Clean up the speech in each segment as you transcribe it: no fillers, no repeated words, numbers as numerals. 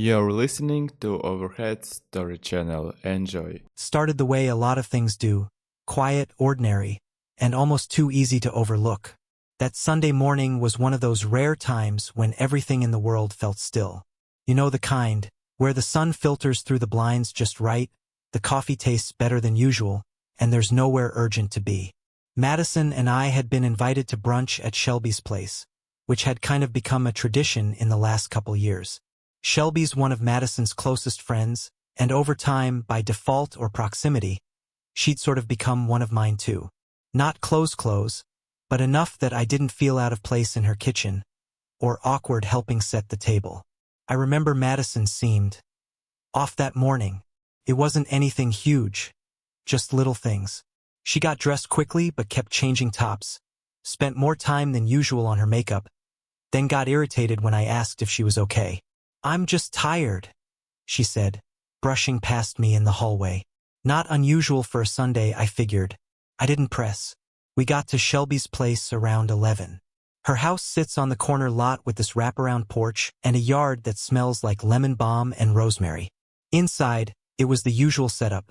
You're listening to Overhead Story Channel. Enjoy. Started the way a lot of things do, quiet, ordinary, and almost too easy to overlook. That Sunday morning was one of those rare times when everything in the world felt still. You know the kind, where the sun filters through the blinds just right, the coffee tastes better than usual, and there's nowhere urgent to be. Madison and I had been invited to brunch at Shelby's place, which had kind of become a tradition in the last couple years. Shelby's one of Madison's closest friends, and over time, by default or proximity, she'd sort of become one of mine too. Not close, but enough that I didn't feel out of place in her kitchen, or awkward helping set the table. I remember Madison seemed off that morning. It wasn't anything huge, just little things. She got dressed quickly but kept changing tops, spent more time than usual on her makeup, then got irritated when I asked if she was okay. "I'm just tired," she said, brushing past me in the hallway. Not unusual for a Sunday, I figured. I didn't press. We got to Shelby's place around 11. Her house sits on the corner lot with this wraparound porch and a yard that smells like lemon balm and rosemary. Inside, it was the usual setup.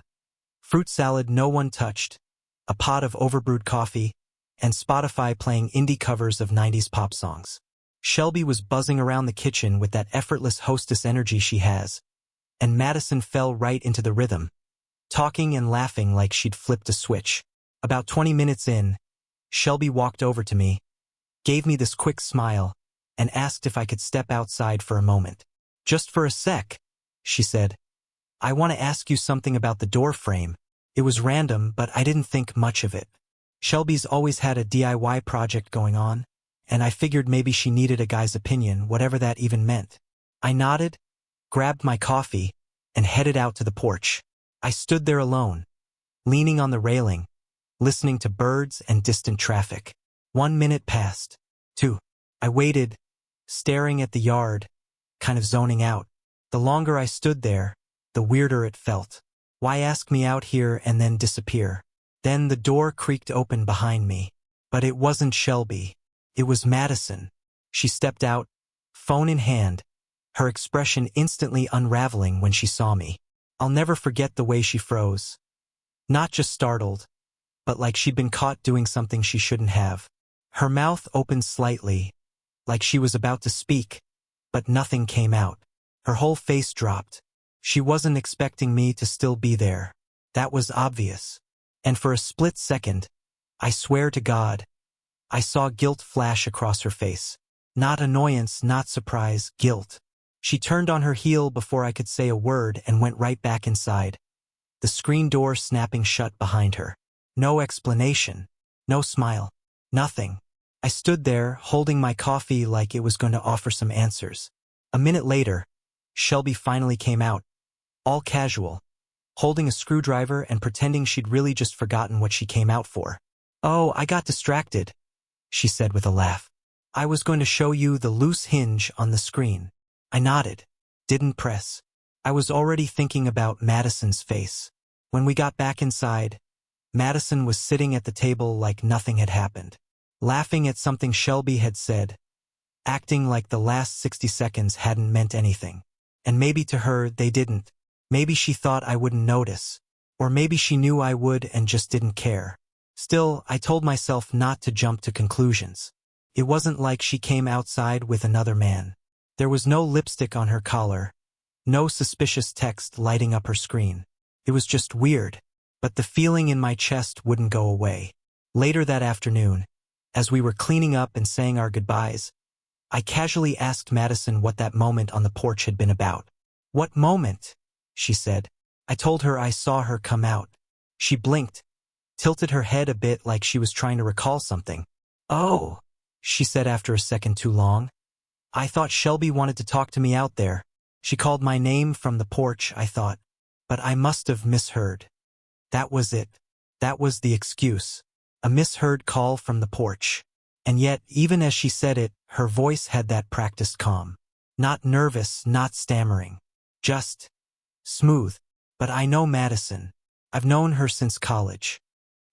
Fruit salad no one touched, a pot of overbrewed coffee, and Spotify playing indie covers of 90s pop songs. Shelby was buzzing around the kitchen with that effortless hostess energy she has, and Madison fell right into the rhythm, talking and laughing like she'd flipped a switch. About 20 minutes in, Shelby walked over to me, gave me this quick smile, and asked if I could step outside for a moment. "Just for a sec," she said. "I want to ask you something about the door frame." It was random, but I didn't think much of it. Shelby's always had a DIY project going on, and I figured maybe she needed a guy's opinion, whatever that even meant. I nodded, grabbed my coffee, and headed out to the porch. I stood there alone, leaning on the railing, listening to birds and distant traffic. 1 minute passed. 2. I waited, staring at the yard, kind of zoning out. The longer I stood there, the weirder it felt. Why ask me out here and then disappear? Then the door creaked open behind me. But it wasn't Shelby. It was Madison. She stepped out, phone in hand, her expression instantly unraveling when she saw me. I'll never forget the way she froze. Not just startled, but like she'd been caught doing something she shouldn't have. Her mouth opened slightly, like she was about to speak, but nothing came out. Her whole face dropped. She wasn't expecting me to still be there. That was obvious. And for a split second, I swear to God, I saw guilt flash across her face. Not annoyance, not surprise, guilt. She turned on her heel before I could say a word and went right back inside, the screen door snapping shut behind her. No explanation, no smile, nothing. I stood there, holding my coffee like it was going to offer some answers. A minute later, Shelby finally came out, all casual, holding a screwdriver and pretending she'd really just forgotten what she came out for. "Oh, I got distracted," she said with a laugh. "I was going to show you the loose hinge on the screen." I nodded, didn't press. I was already thinking about Madison's face. When we got back inside, Madison was sitting at the table like nothing had happened, laughing at something Shelby had said, acting like the last 60 seconds hadn't meant anything. And maybe to her, they didn't. Maybe she thought I wouldn't notice, or maybe she knew I would and just didn't care. Still, I told myself not to jump to conclusions. It wasn't like she came outside with another man. There was no lipstick on her collar, no suspicious text lighting up her screen. It was just weird, but the feeling in my chest wouldn't go away. Later that afternoon, as we were cleaning up and saying our goodbyes, I casually asked Madison what that moment on the porch had been about. "What moment?" she said. I told her I saw her come out. She blinked, tilted her head a bit like she was trying to recall something. "Oh," she said after a second too long. "I thought Shelby wanted to talk to me out there. She called my name from the porch, I thought. But I must have misheard." That was it. That was the excuse. A misheard call from the porch. And yet, even as she said it, her voice had that practiced calm. Not nervous, not stammering. Just smooth. But I know Madison. I've known her since college.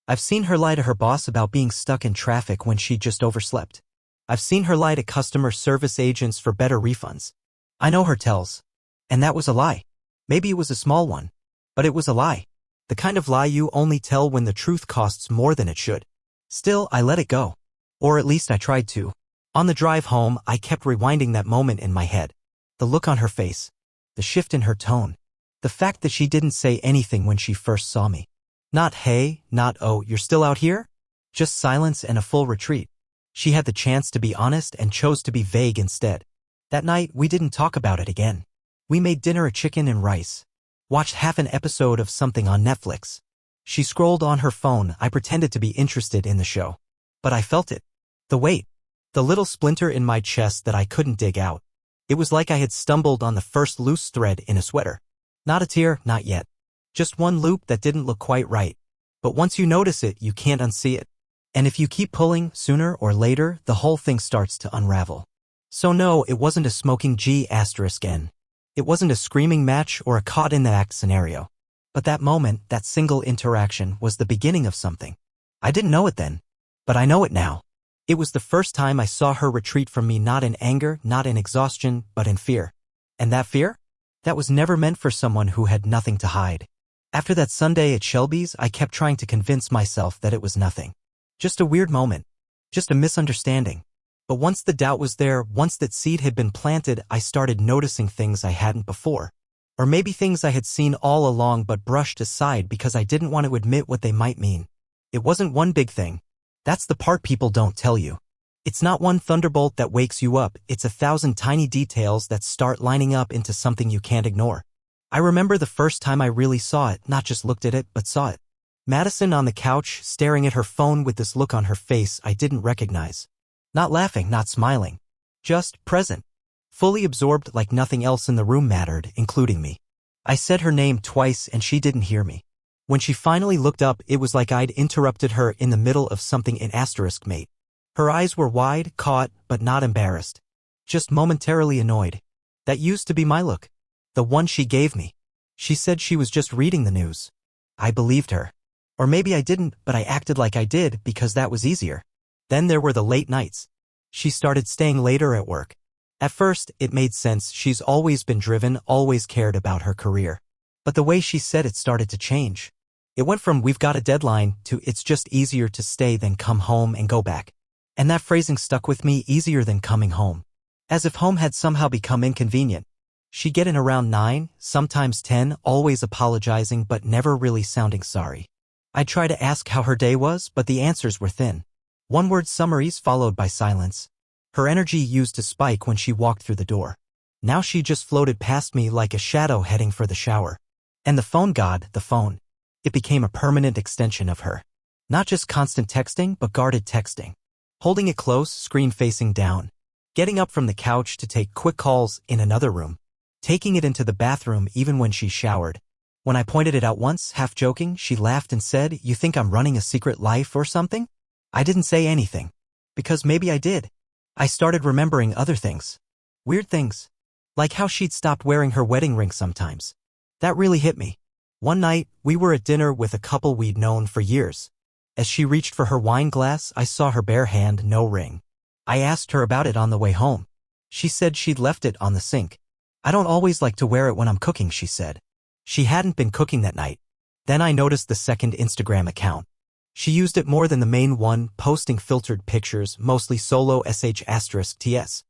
I've seen her lie to her boss about being stuck in traffic when she just overslept. I've seen her lie to customer service agents for better refunds. I know her tells. And that was a lie. Maybe it was a small one. But it was a lie. The kind of lie you only tell when the truth costs more than it should. Still, I let it go. Or at least I tried to. On the drive home, I kept rewinding that moment in my head. The look on her face. The shift in her tone. The fact that she didn't say anything when she first saw me. Not hey, not oh, you're still out here? Just silence and a full retreat. She had the chance to be honest and chose to be vague instead. That night, we didn't talk about it again. We made dinner a chicken and rice. Watched half an episode of something on Netflix. She scrolled on her phone. I pretended to be interested in the show. But I felt it. The weight. The little splinter in my chest that I couldn't dig out. It was like I had stumbled on the first loose thread in a sweater. Not a tear, not yet. Just one loop that didn't look quite right. But once you notice it, you can't unsee it. And if you keep pulling, sooner or later, the whole thing starts to unravel. So no, it wasn't a smoking G*N. It wasn't a screaming match or a caught-in-the-act scenario. But that moment, that single interaction, was the beginning of something. I didn't know it then. But I know it now. It was the first time I saw her retreat from me, not in anger, not in exhaustion, but in fear. And that fear? That was never meant for someone who had nothing to hide. After that Sunday at Shelby's, I kept trying to convince myself that it was nothing. Just a weird moment. Just a misunderstanding. But once the doubt was there, once that seed had been planted, I started noticing things I hadn't before. Or maybe things I had seen all along but brushed aside because I didn't want to admit what they might mean. It wasn't one big thing. That's the part people don't tell you. It's not one thunderbolt that wakes you up, it's 1,000 tiny details that start lining up into something you can't ignore. I remember the first time I really saw it, not just looked at it, but saw it. Madison on the couch, staring at her phone with this look on her face I didn't recognize. Not laughing, not smiling. Just present. Fully absorbed like nothing else in the room mattered, including me. I said her name twice and she didn't hear me. When she finally looked up, it was like I'd interrupted her in the middle of something in asterisk mate. Her eyes were wide, caught, but not embarrassed. Just momentarily annoyed. That used to be my look. The one she gave me. She said she was just reading the news. I believed her. Or maybe I didn't, but I acted like I did because that was easier. Then there were the late nights. She started staying later at work. At first, it made sense. She's always been driven, always cared about her career. But the way she said it started to change. It went from "we've got a deadline" to "it's just easier to stay than come home and go back." And that phrasing stuck with me, easier than coming home. As if home had somehow become inconvenient. She'd get in around 9, sometimes 10, always apologizing but never really sounding sorry. I'd try to ask how her day was, but the answers were thin. One-word summaries followed by silence. Her energy used to spike when she walked through the door. Now she just floated past me like a shadow heading for the shower. And the phone god, the phone. It became a permanent extension of her. Not just constant texting, but guarded texting. Holding it close, screen facing down. Getting up from the couch to take quick calls in another room. Taking it into the bathroom even when she showered. When I pointed it out once, half joking, she laughed and said, "You think I'm running a secret life or something?" I didn't say anything. Because maybe I did. I started remembering other things. Weird things. Like how she'd stopped wearing her wedding ring sometimes. That really hit me. One night, we were at dinner with a couple we'd known for years. As she reached for her wine glass, I saw her bare hand, no ring. I asked her about it on the way home. She said she'd left it on the sink. "I don't always like to wear it when I'm cooking," she said. She hadn't been cooking that night. Then I noticed the second Instagram account. She used it more than the main one, posting filtered pictures, mostly solo sh*ts.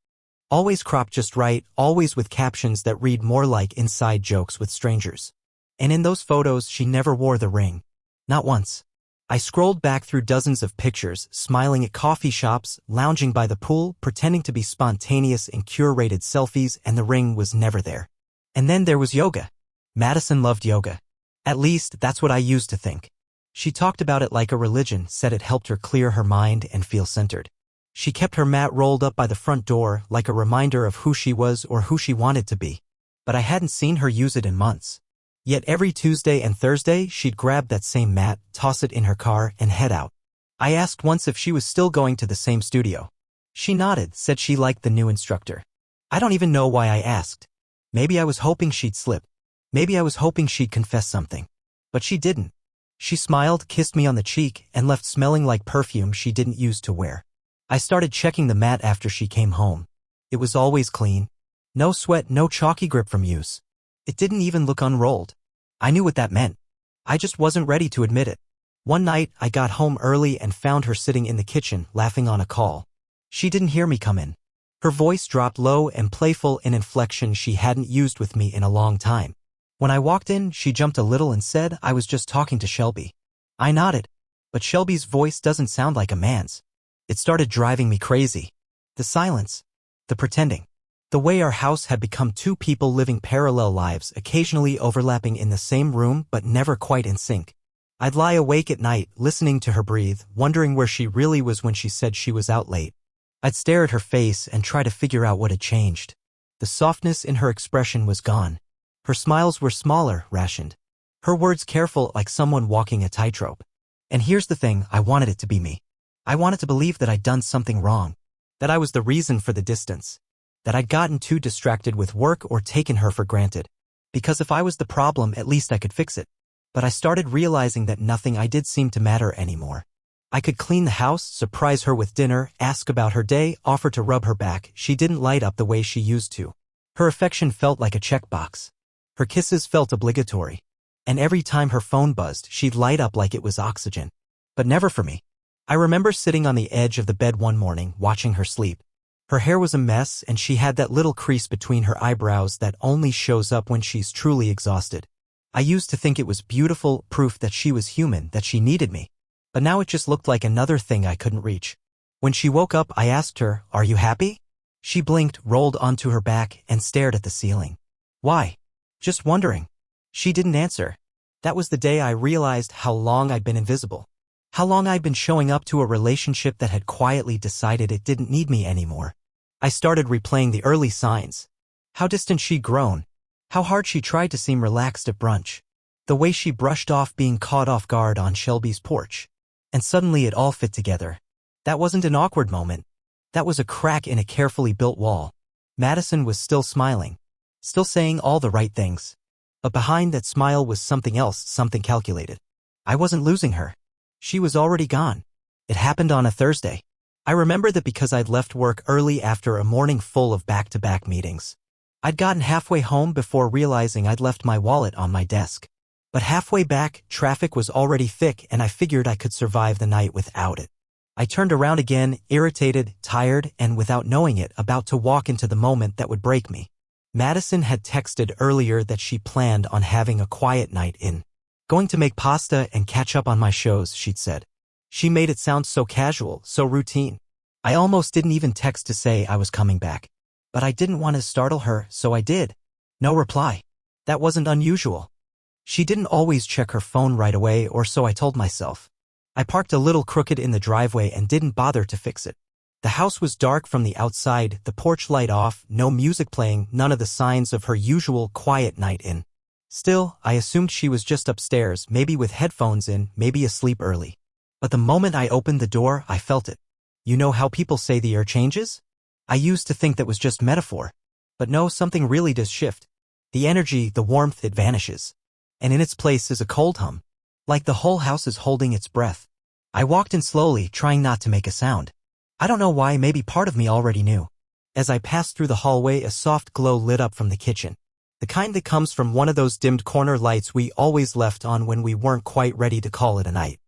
Always cropped just right, always with captions that read more like inside jokes with strangers. And in those photos, she never wore the ring. Not once. I scrolled back through dozens of pictures, smiling at coffee shops, lounging by the pool, pretending to be spontaneous in curated selfies, and the ring was never there. And then there was yoga. Madison loved yoga. At least, that's what I used to think. She talked about it like a religion, said it helped her clear her mind and feel centered. She kept her mat rolled up by the front door, like a reminder of who she was or who she wanted to be. But I hadn't seen her use it in months. Yet every Tuesday and Thursday, she'd grab that same mat, toss it in her car, and head out. I asked once if she was still going to the same studio. She nodded, said she liked the new instructor. I don't even know why I asked. Maybe I was hoping she'd slip. Maybe I was hoping she'd confess something. But she didn't. She smiled, kissed me on the cheek, and left smelling like perfume she didn't use to wear. I started checking the mat after she came home. It was always clean. No sweat, no chalky grip from use. It didn't even look unrolled. I knew what that meant. I just wasn't ready to admit it. One night, I got home early and found her sitting in the kitchen, laughing on a call. She didn't hear me come in. Her voice dropped low and playful, in inflection she hadn't used with me in a long time. When I walked in, she jumped a little and said I was just talking to Shelby. I nodded. But Shelby's voice doesn't sound like a man's. It started driving me crazy. The silence. The pretending. The way our house had become two people living parallel lives, occasionally overlapping in the same room but never quite in sync. I'd lie awake at night, listening to her breathe, wondering where she really was when she said she was out late. I'd stare at her face and try to figure out what had changed. The softness in her expression was gone. Her smiles were smaller, rationed. Her words careful, like someone walking a tightrope. And here's the thing, I wanted it to be me. I wanted to believe that I'd done something wrong. That I was the reason for the distance. That I'd gotten too distracted with work or taken her for granted. Because if I was the problem, at least I could fix it. But I started realizing that nothing I did seemed to matter anymore. I could clean the house, surprise her with dinner, ask about her day, offer to rub her back. She didn't light up the way she used to. Her affection felt like a checkbox. Her kisses felt obligatory. And every time her phone buzzed, she'd light up like it was oxygen. But never for me. I remember sitting on the edge of the bed one morning, watching her sleep. Her hair was a mess, and she had that little crease between her eyebrows that only shows up when she's truly exhausted. I used to think it was beautiful, proof that she was human, that she needed me. But now it just looked like another thing I couldn't reach. When she woke up, I asked her, "Are you happy?" She blinked, rolled onto her back, and stared at the ceiling. "Why?" "Just wondering." She didn't answer. That was the day I realized how long I'd been invisible. How long I'd been showing up to a relationship that had quietly decided it didn't need me anymore. I started replaying the early signs. How distant she'd grown. How hard she tried to seem relaxed at brunch. The way she brushed off being caught off guard on Shelby's porch. And suddenly it all fit together. That wasn't an awkward moment. That was a crack in a carefully built wall. Madison was still smiling. Still saying all the right things. But behind that smile was something else, something calculated. I wasn't losing her. She was already gone. It happened on a Thursday. I remember that because I'd left work early after a morning full of back-to-back meetings. I'd gotten halfway home before realizing I'd left my wallet on my desk. But halfway back, traffic was already thick and I figured I could survive the night without it. I turned around again, irritated, tired, and without knowing it, about to walk into the moment that would break me. Madison had texted earlier that she planned on having a quiet night in. Going to make pasta and catch up on my shows, she'd said. She made it sound so casual, so routine. I almost didn't even text to say I was coming back. But I didn't want to startle her, so I did. No reply. That wasn't unusual. She didn't always check her phone right away, or so I told myself. I parked a little crooked in the driveway and didn't bother to fix it. The house was dark from the outside, the porch light off, no music playing, none of the signs of her usual quiet night in. Still, I assumed she was just upstairs, maybe with headphones in, maybe asleep early. But the moment I opened the door, I felt it. You know how people say the air changes? I used to think that was just metaphor. But no, something really does shift. The energy, the warmth, it vanishes. And in its place is a cold hum. Like the whole house is holding its breath. I walked in slowly, trying not to make a sound. I don't know why, maybe part of me already knew. As I passed through the hallway, a soft glow lit up from the kitchen. The kind that comes from one of those dimmed corner lights we always left on when we weren't quite ready to call it a night.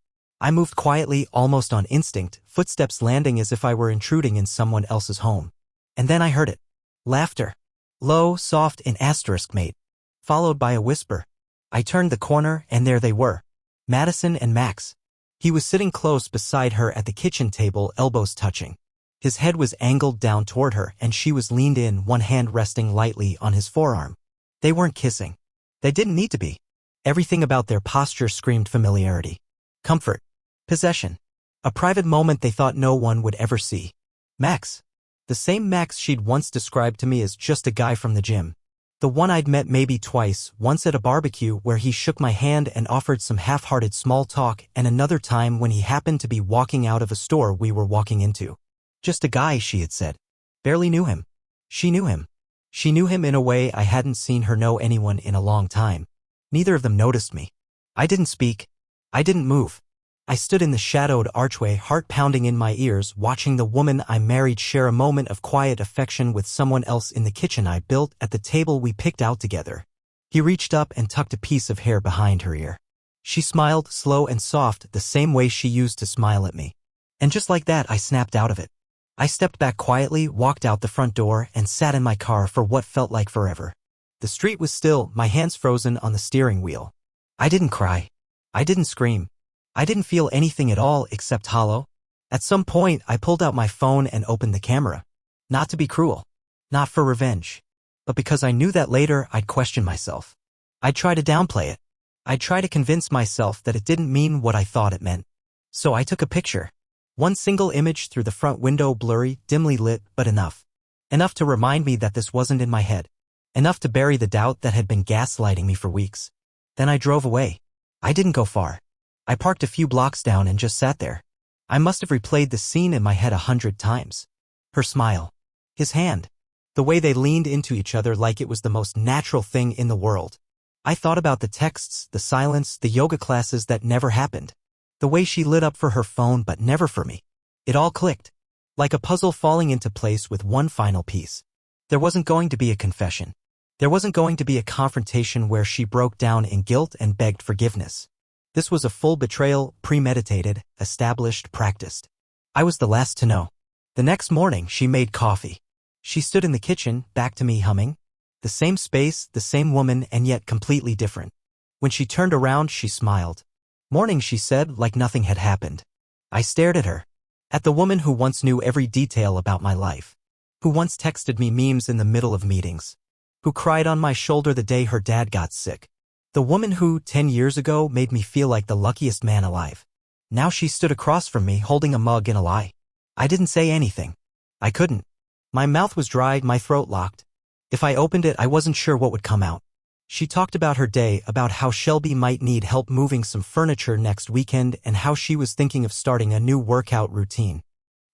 I moved quietly, almost on instinct, footsteps landing as if I were intruding in someone else's home. And then I heard it. Laughter. Low, soft, and asterisk mate. Followed by a whisper. I turned the corner, and there they were. Madison and Max. He was sitting close beside her at the kitchen table, elbows touching. His head was angled down toward her, and she was leaned in, one hand resting lightly on his forearm. They weren't kissing. They didn't need to be. Everything about their posture screamed familiarity. Comfort. Possession. A private moment they thought no one would ever see. Max. The same Max she'd once described to me as just a guy from the gym. The one I'd met maybe twice, once at a barbecue where he shook my hand and offered some half-hearted small talk, and another time when he happened to be walking out of a store we were walking into. Just a guy, she had said. Barely knew him. She knew him. She knew him in a way I hadn't seen her know anyone in a long time. Neither of them noticed me. I didn't speak. I didn't move. I stood in the shadowed archway, heart pounding in my ears, watching the woman I married share a moment of quiet affection with someone else in the kitchen I built at the table we picked out together. He reached up and tucked a piece of hair behind her ear. She smiled, slow and soft, the same way she used to smile at me. And just like that, I snapped out of it. I stepped back quietly, walked out the front door, and sat in my car for what felt like forever. The street was still, my hands frozen on the steering wheel. I didn't cry. I didn't scream. I didn't feel anything at all except hollow. At some point, I pulled out my phone and opened the camera. Not to be cruel. Not for revenge. But because I knew that later I'd question myself. I'd try to downplay it. I'd try to convince myself that it didn't mean what I thought it meant. So I took a picture. One single image through the front window, blurry, dimly lit, but enough. Enough to remind me that this wasn't in my head. Enough to bury the doubt that had been gaslighting me for weeks. Then I drove away. I didn't go far. I parked a few blocks down and just sat there. I must have replayed the scene in my head 100 times. Her smile. His hand. The way they leaned into each other like it was the most natural thing in the world. I thought about the texts, the silence, the yoga classes that never happened. The way she lit up for her phone but never for me. It all clicked. Like a puzzle falling into place with one final piece. There wasn't going to be a confession. There wasn't going to be a confrontation where she broke down in guilt and begged forgiveness. This was a full betrayal, premeditated, established, practiced. I was the last to know. The next morning, she made coffee. She stood in the kitchen, back to me humming. The same space, the same woman, and yet completely different. When she turned around, she smiled. Morning, she said, like nothing had happened. I stared at her. At the woman who once knew every detail about my life. Who once texted me memes in the middle of meetings. Who cried on my shoulder the day her dad got sick. The woman who, 10 years ago, made me feel like the luckiest man alive. Now she stood across from me holding a mug and a lie. I didn't say anything. I couldn't. My mouth was dry, my throat locked. If I opened it, I wasn't sure what would come out. She talked about her day, about how Shelby might need help moving some furniture next weekend and how she was thinking of starting a new workout routine.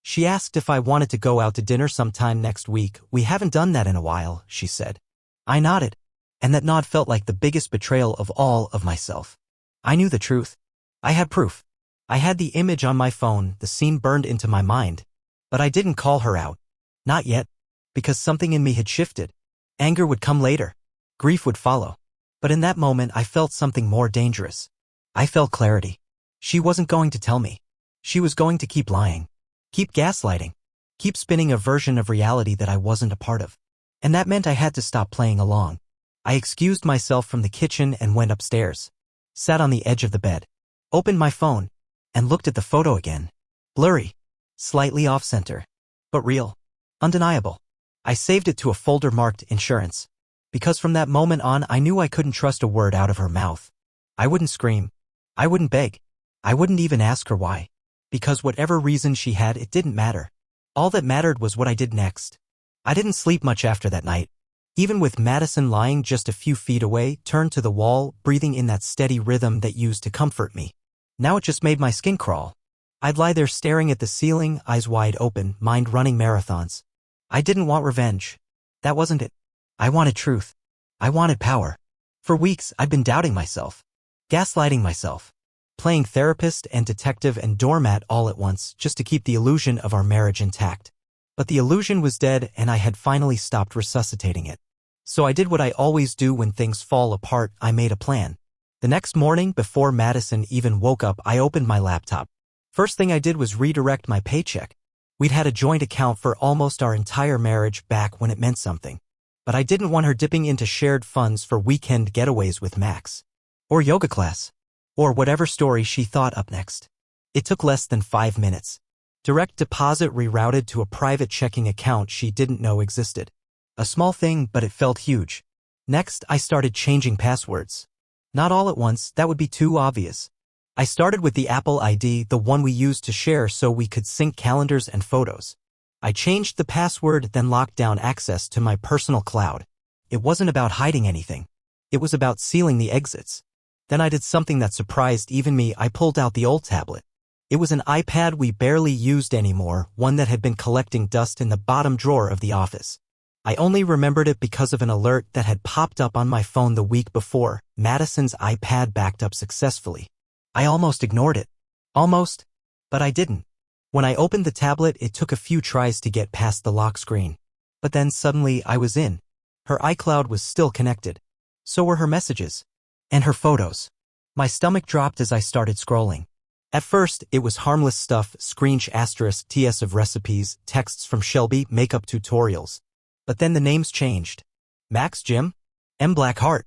She asked if I wanted to go out to dinner sometime next week. We haven't done that in a while, she said. I nodded. And that nod felt like the biggest betrayal of all of myself. I knew the truth. I had proof. I had the image on my phone, the scene burned into my mind. But I didn't call her out. Not yet. Because something in me had shifted. Anger would come later. Grief would follow. But in that moment, I felt something more dangerous. I felt clarity. She wasn't going to tell me. She was going to keep lying. Keep gaslighting. Keep spinning a version of reality that I wasn't a part of. And that meant I had to stop playing along. I excused myself from the kitchen and went upstairs. Sat on the edge of the bed. Opened my phone. And looked at the photo again. Blurry. Slightly off-center. But real. Undeniable. I saved it to a folder marked insurance. Because from that moment on, I knew I couldn't trust a word out of her mouth. I wouldn't scream. I wouldn't beg. I wouldn't even ask her why. Because whatever reason she had, it didn't matter. All that mattered was what I did next. I didn't sleep much after that night. Even with Madison lying just a few feet away, turned to the wall, breathing in that steady rhythm that used to comfort me. Now it just made my skin crawl. I'd lie there staring at the ceiling, eyes wide open, mind running marathons. I didn't want revenge. That wasn't it. I wanted truth. I wanted power. For weeks, I'd been doubting myself. Gaslighting myself. Playing therapist and detective and doormat all at once just to keep the illusion of our marriage intact. But the illusion was dead and I had finally stopped resuscitating it. So I did what I always do when things fall apart. I made a plan. The next morning, before Madison even woke up, I opened my laptop. First thing I did was redirect my paycheck. We'd had a joint account for almost our entire marriage back when it meant something. But I didn't want her dipping into shared funds for weekend getaways with Max. Or yoga class. Or whatever story she thought up next. It took less than 5 minutes. Direct deposit rerouted to a private checking account she didn't know existed. A small thing, but it felt huge. Next, I started changing passwords. Not all at once, that would be too obvious. I started with the Apple ID, the one we used to share so we could sync calendars and photos. I changed the password, then locked down access to my personal cloud. It wasn't about hiding anything. It was about sealing the exits. Then I did something that surprised even me. I pulled out the old tablet. It was an iPad we barely used anymore, one that had been collecting dust in the bottom drawer of the office. I only remembered it because of an alert that had popped up on my phone the week before. Madison's iPad backed up successfully. I almost ignored it. Almost. But I didn't. When I opened the tablet, it took a few tries to get past the lock screen. But then suddenly I was in. Her iCloud was still connected. So were her messages. And her photos. My stomach dropped as I started scrolling. At first, it was harmless stuff, **TS of recipes, texts from Shelby, makeup tutorials. But then the names changed. Max, Jim, M. Blackheart,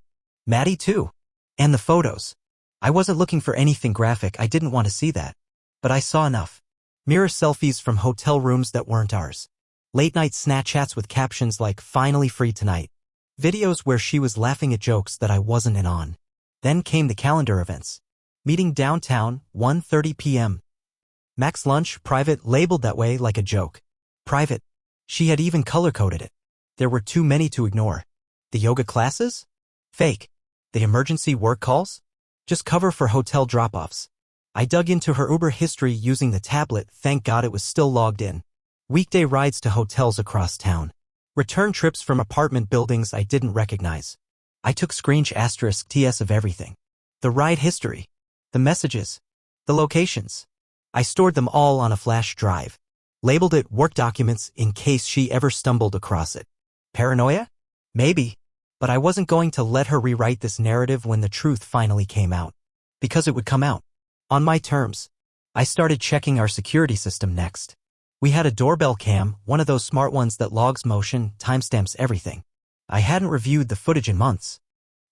Maddie too. And the photos. I wasn't looking for anything graphic, I didn't want to see that. But I saw enough. Mirror selfies from hotel rooms that weren't ours. Late-night Snapchats with captions like, "Finally free tonight." Videos where she was laughing at jokes that I wasn't in on. Then came the calendar events. Meeting downtown, 1:30 p.m. Max lunch, private, labeled that way like a joke. Private. She had even color-coded it. There were too many to ignore. The yoga classes? Fake. The emergency work calls? Just cover for hotel drop-offs. I dug into her Uber history using the tablet, thank God it was still logged in. Weekday rides to hotels across town. Return trips from apartment buildings I didn't recognize. I took **TS of everything. The ride history. The messages. The locations. I stored them all on a flash drive. Labeled it work documents in case she ever stumbled across it. Paranoia? Maybe. But I wasn't going to let her rewrite this narrative when the truth finally came out. Because it would come out. On my terms. I started checking our security system next. We had a doorbell cam, one of those smart ones that logs motion, timestamps everything. I hadn't reviewed the footage in months.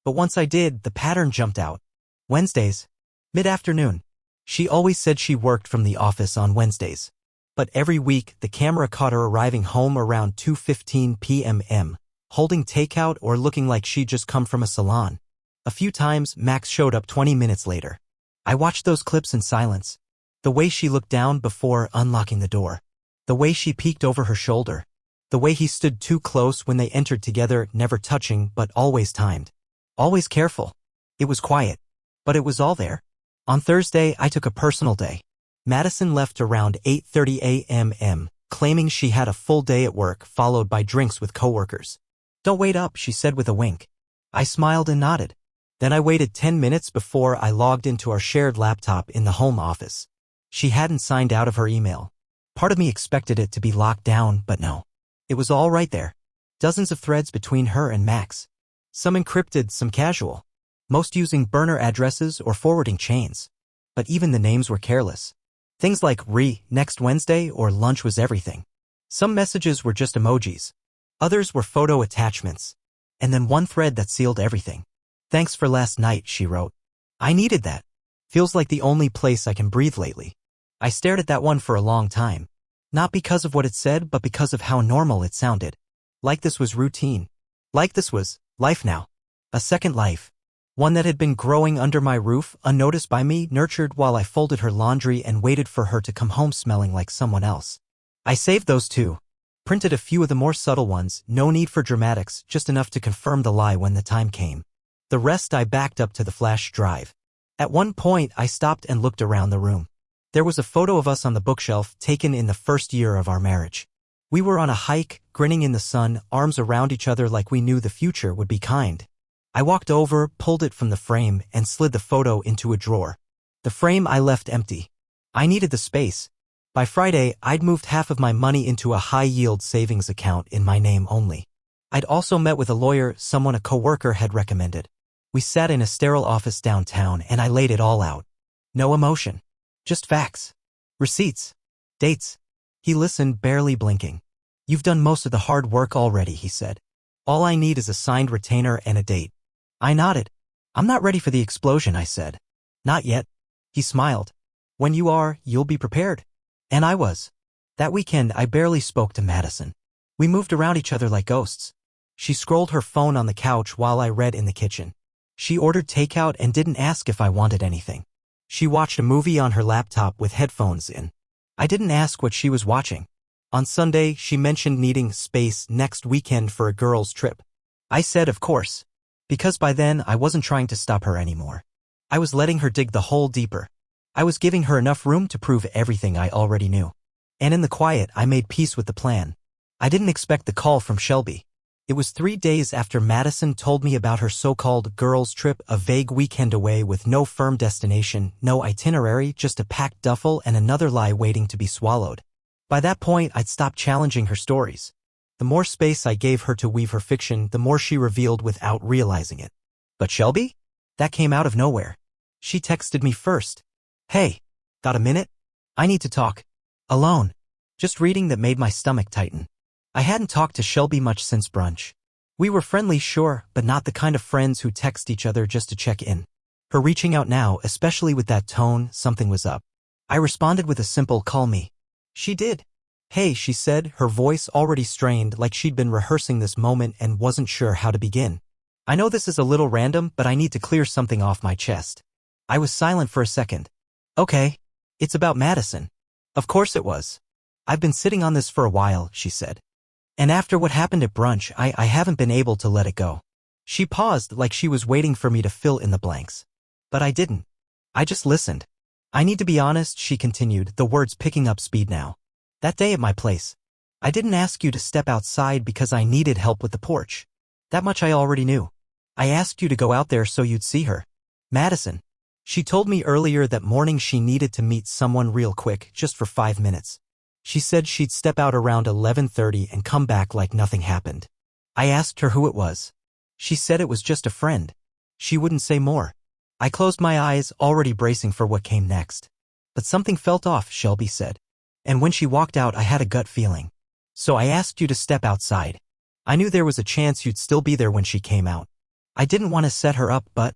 But once I did, the pattern jumped out. Wednesdays. Mid-afternoon. She always said she worked from the office on Wednesdays. But every week, the camera caught her arriving home around 2:15 p.m., holding takeout or looking like she'd just come from a salon. A few times, Max showed up 20 minutes later. I watched those clips in silence. The way she looked down before unlocking the door. The way she peeked over her shoulder. The way he stood too close when they entered together, never touching but always timed. Always careful. It was quiet. But it was all there. On Thursday, I took a personal day. Madison left around 8:30 a.m., claiming she had a full day at work followed by drinks with coworkers. "Don't wait up," she said with a wink. I smiled and nodded. Then I waited 10 minutes before I logged into our shared laptop in the home office. She hadn't signed out of her email. Part of me expected it to be locked down, but no. It was all right there. Dozens of threads between her and Max. Some encrypted, some casual. Most using burner addresses or forwarding chains. But even the names were careless. Things like next Wednesday or lunch was everything. Some messages were just emojis. Others were photo attachments. And then one thread that sealed everything. "Thanks for last night," she wrote. I needed that. Feels like the only place I can breathe lately. I stared at that one for a long time. Not because of what it said, but because of how normal it sounded. Like this was routine. Like this was life now. A second life. One that had been growing under my roof, unnoticed by me, nurtured while I folded her laundry and waited for her to come home smelling like someone else. I saved those too. Printed a few of the more subtle ones, no need for dramatics, just enough to confirm the lie when the time came. The rest I backed up to the flash drive. At one point, I stopped and looked around the room. There was a photo of us on the bookshelf taken in the first year of our marriage. We were on a hike, grinning in the sun, arms around each other like we knew the future would be kind. I walked over, pulled it from the frame, and slid the photo into a drawer. The frame I left empty. I needed the space. By Friday, I'd moved half of my money into a high-yield savings account in my name only. I'd also met with a lawyer someone a coworker had recommended. We sat in a sterile office downtown and I laid it all out. No emotion. Just facts. Receipts. Dates. He listened, barely blinking. "You've done most of the hard work already," he said. "All I need is a signed retainer and a date." I nodded. "I'm not ready for the explosion," I said. "Not yet." He smiled. "When you are, you'll be prepared." And I was. That weekend, I barely spoke to Madison. We moved around each other like ghosts. She scrolled her phone on the couch while I read in the kitchen. She ordered takeout and didn't ask if I wanted anything. She watched a movie on her laptop with headphones in. I didn't ask what she was watching. On Sunday, she mentioned needing space next weekend for a girls' trip. I said, of course. Because by then, I wasn't trying to stop her anymore. I was letting her dig the hole deeper. I was giving her enough room to prove everything I already knew. And in the quiet, I made peace with the plan. I didn't expect the call from Shelby. It was 3 days after Madison told me about her so-called girls' trip, a vague weekend away with no firm destination, no itinerary, just a packed duffel and another lie waiting to be swallowed. By that point, I'd stopped challenging her stories. The more space I gave her to weave her fiction, the more she revealed without realizing it. But Shelby? That came out of nowhere. She texted me first. Hey, got a minute? I need to talk. Alone. Just reading that made my stomach tighten. I hadn't talked to Shelby much since brunch. We were friendly, sure, but not the kind of friends who text each other just to check in. Her reaching out now, especially with that tone, something was up. I responded with a simple call me. She did. Hey, she said, her voice already strained like she'd been rehearsing this moment and wasn't sure how to begin. I know this is a little random, but I need to clear something off my chest. I was silent for a second. Okay. It's about Madison. Of course it was. I've been sitting on this for a while, she said. And after what happened at brunch, I haven't been able to let it go. She paused like she was waiting for me to fill in the blanks. But I didn't. I just listened. I need to be honest, she continued, the words picking up speed now. That day at my place, I didn't ask you to step outside because I needed help with the porch. That much I already knew. I asked you to go out there so you'd see her. Madison. She told me earlier that morning she needed to meet someone real quick, just for 5 minutes. She said she'd step out around 11:30 and come back like nothing happened. I asked her who it was. She said it was just a friend. She wouldn't say more. I closed my eyes, already bracing for what came next. But something felt off, Shelby said. And when she walked out, I had a gut feeling. So I asked you to step outside. I knew there was a chance you'd still be there when she came out. I didn't want to set her up, but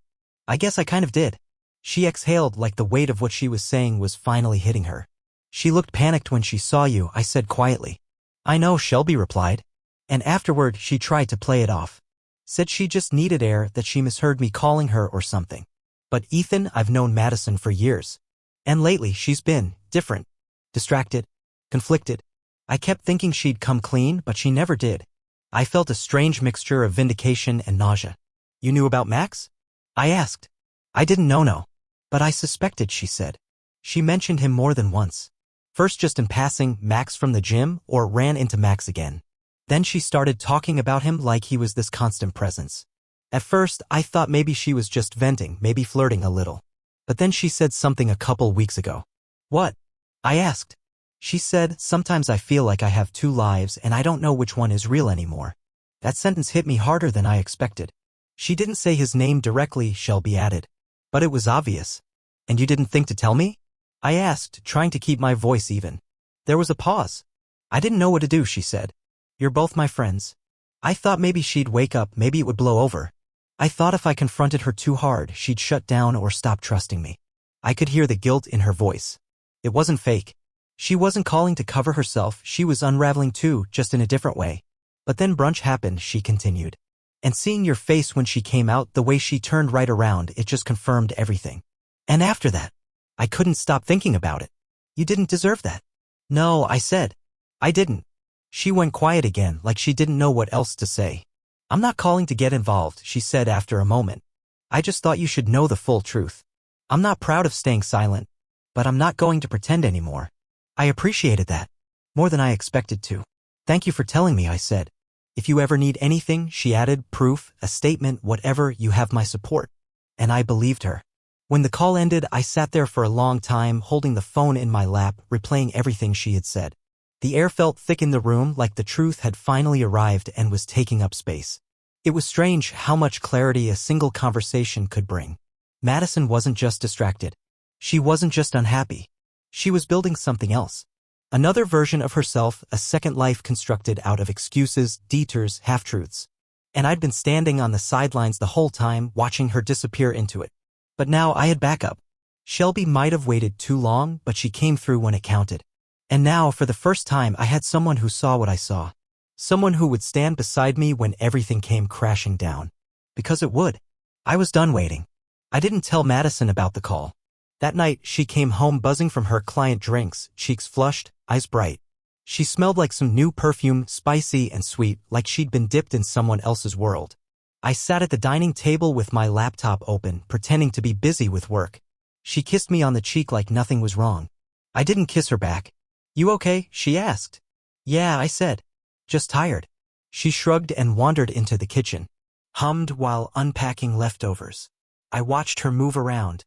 I guess I kind of did. She exhaled like the weight of what she was saying was finally hitting her. She looked panicked when she saw you, I said quietly. I know, Shelby replied. And afterward, she tried to play it off. Said she just needed air, that she misheard me calling her or something. But Ethan, I've known Madison for years. And lately, she's been different. Distracted. Conflicted. I kept thinking she'd come clean, but she never did. I felt a strange mixture of vindication and nausea. You knew about Max? I asked. I didn't know, no. But I suspected, she said. She mentioned him more than once. First just in passing, Max from the gym, or ran into Max again. Then she started talking about him like he was this constant presence. At first, I thought maybe she was just venting, maybe flirting a little. But then she said something a couple weeks ago. What? I asked. She said, sometimes I feel like I have 2 lives and I don't know which one is real anymore. That sentence hit me harder than I expected. She didn't say his name directly, Shelby added. But it was obvious. And you didn't think to tell me? I asked, trying to keep my voice even. There was a pause. I didn't know what to do, she said. You're both my friends. I thought maybe she'd wake up, maybe it would blow over. I thought if I confronted her too hard, she'd shut down or stop trusting me. I could hear the guilt in her voice. It wasn't fake. She wasn't calling to cover herself, she was unraveling too, just in a different way. But then brunch happened, she continued. And seeing your face when she came out, the way she turned right around, it just confirmed everything. And after that, I couldn't stop thinking about it. You didn't deserve that. No, I said. I didn't. She went quiet again, like she didn't know what else to say. I'm not calling to get involved, she said after a moment. I just thought you should know the full truth. I'm not proud of staying silent, but I'm not going to pretend anymore. I appreciated that. More than I expected to. Thank you for telling me, I said. If you ever need anything, she added, proof, a statement, whatever, you have my support. And I believed her. When the call ended, I sat there for a long time, holding the phone in my lap, replaying everything she had said. The air felt thick in the room, like the truth had finally arrived and was taking up space. It was strange how much clarity a single conversation could bring. Madison wasn't just distracted. She wasn't just unhappy. She was building something else. Another version of herself, a second life constructed out of excuses, detours, half-truths. And I'd been standing on the sidelines the whole time, watching her disappear into it. But now I had backup. Shelby might have waited too long, but she came through when it counted. And now, for the first time, I had someone who saw what I saw. Someone who would stand beside me when everything came crashing down. Because it would. I was done waiting. I didn't tell Madison about the call. That night, she came home buzzing from her client drinks, cheeks flushed, eyes bright. She smelled like some new perfume, spicy and sweet, like she'd been dipped in someone else's world. I sat at the dining table with my laptop open, pretending to be busy with work. She kissed me on the cheek like nothing was wrong. I didn't kiss her back. You okay? She asked. Yeah, I said. Just tired. She shrugged and wandered into the kitchen. Hummed while unpacking leftovers. I watched her move around,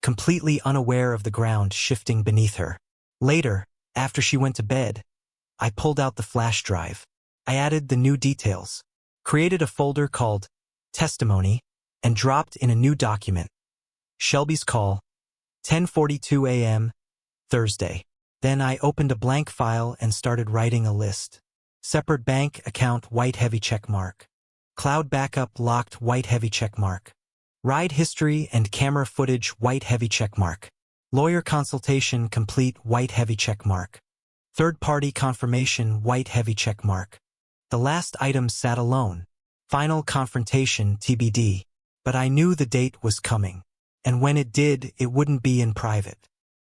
completely unaware of the ground shifting beneath her. Later, after she went to bed, I pulled out the flash drive. I added the new details. Created a folder called Testimony, and dropped in a new document. Shelby's call, 10:42 a.m., Thursday. Then I opened a blank file and started writing a list. Separate bank account, white heavy check mark. Cloud backup locked, white heavy check mark. Ride history and camera footage, white heavy check mark. Lawyer consultation complete, white heavy check mark. Third-party confirmation, white heavy check mark. The last item sat alone. Final confrontation, TBD. But I knew the date was coming. And when it did, it wouldn't be in private.